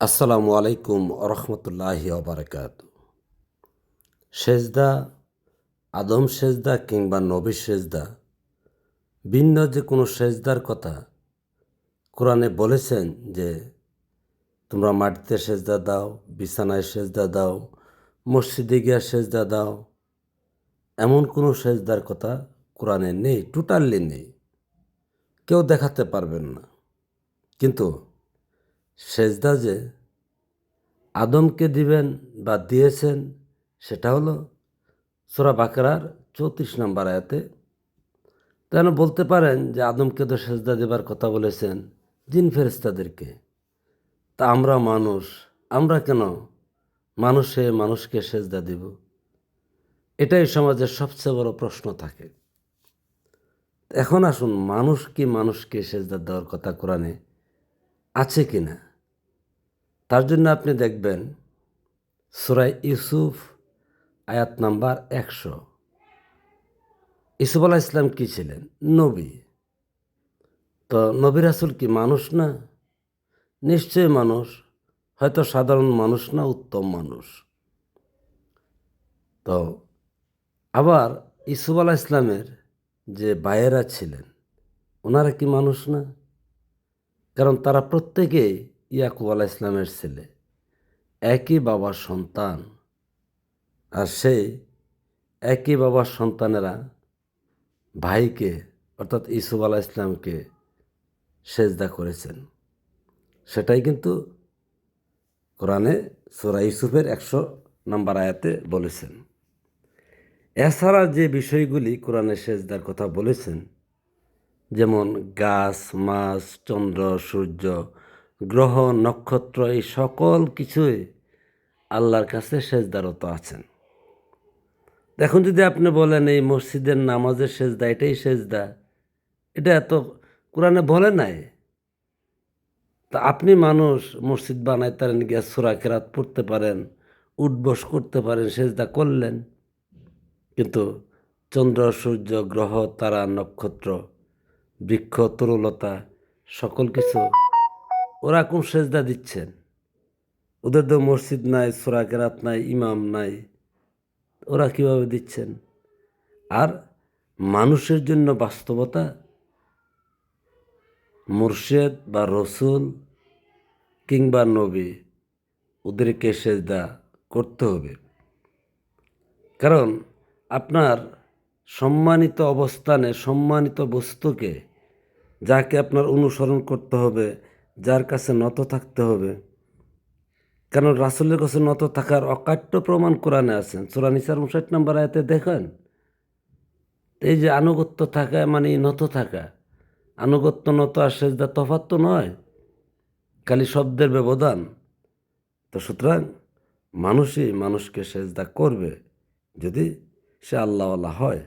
আসসালামু আলাইকুম রহমতুল্লাহি ওবরাকাত। সেজদা, আদম সেজদা কিংবা নবী সেজদা, ভিন্ন যে কোনো সেজদার কথা কোরআনে বলেছেন যে তোমরা মাটিতে সেজদা দাও, বিছানায় সেজদা দাও, মসজিদে গিয়া সেজদা দাও। এমন কোনো সেজদার কথা কোরআনে নেই, টোটালি নেই, কেউ দেখাতে পারবেন না। কিন্তু সেজদা যে আদমকে দিবেন বা দিয়েছেন সেটা হলো সূরা বাকারার ৩৪ নম্বর আয়াতে। কেন বলতে পারেন যে আদমকে তো সেজদা দেবার কথা বলেছেন জিন ফেরেশতাদেরকে, তা আমরা মানুষ, আমরা কেন মানুষে মানুষকে সেজদা দিব? এটাই সমাজের সবচেয়ে বড় প্রশ্ন থাকে। এখন আসুন, মানুষ কি মানুষকে সেজদা দেওয়ার কথা কোরআনে আছে কি না? তার জন্য আপনি দেখবেন সূরা ইউসুফ আয়াত নাম্বার ১০০। ইউসুফ আলাইহিস সালাম কি ছিলেন? নবী। তো নবী রাসূল কি মানুষ না? নিশ্চয়ই মানুষ, হয়তো সাধারণ মানুষ না, উত্তম মানুষ। তো আবার ইসুফ আলাহ ইসলামের যে ভাইয়েরা ছিলেন, ওনারা কি মানুষ না? কারণ তারা প্রত্যেকেই ইয়াকুব আলাহ ইসলামের ছেলে, একই বাবার সন্তান। আর সেই একই বাবার সন্তানেরা ভাইকে অর্থাৎ ইসুফ আলাহ ইসলামকে সেজদা করেছেন। সেটাই কিন্তু কোরআনে সূরা ইউসুফের ১০০ নম্বর আয়াতে বলেছেন। এছাড়া যে বিষয়গুলি কোরআনে সেজদার কথা বলেছেন, যেমন গাছ, মাছ, চন্দ্র, সূর্য, গ্রহ, নক্ষত্র, এই সকল কিছুই আল্লাহর কাছে সেজদারত আছেন। এখন যদি আপনি বলেন এই মসজিদের নামাজের সেজদা এটাই সেজদা, এটা এত কোরআনে বলে নাই। তা আপনি মানুষ, মসজিদ বানাইতারেন, গিয়া সূরা কেরাত পড়তে পারেন, উঠবস করতে পারেন, সেজদা করলেন। কিন্তু চন্দ্র, সূর্য, গ্রহ, তারা, নক্ষত্র, বৃক্ষ, তরুলতা, সকল কিছু ওরা কোন সেজদা দিচ্ছেন? ওদের তো মসজিদ নাই, সূরা কেরাত নাই, ইমাম নাই, ওরা কিভাবে দিচ্ছেন? আর মানুষের জন্য বাস্তবতা মুর্শেদ বা রসুল কিংবা নবী, ওদেরকে সেজদা করতে হবে। কারণ আপনার সম্মানিত অবস্থানে সম্মানিত বস্তুকে, যাকে আপনার অনুসরণ করতে হবে, যার কাছে নত থাকতে হবে। কারণ রাসূলের কাছে নত থাকার অকাট্য প্রমাণ কোরআনে আছেন। সূরা নিসার ৫৯ নম্বর আয়াতে দেখেন। এই যে আনুগত্য থাকা মানে নত থাকা, আনুগত্য, নত আর সেজদা তফাৎ তো নয়, খালি শব্দের ব্যবধান। তো সুতরাং মানুষই মানুষকে সেজদা করবে যদি সে আল্লাহওয়ালা হয়।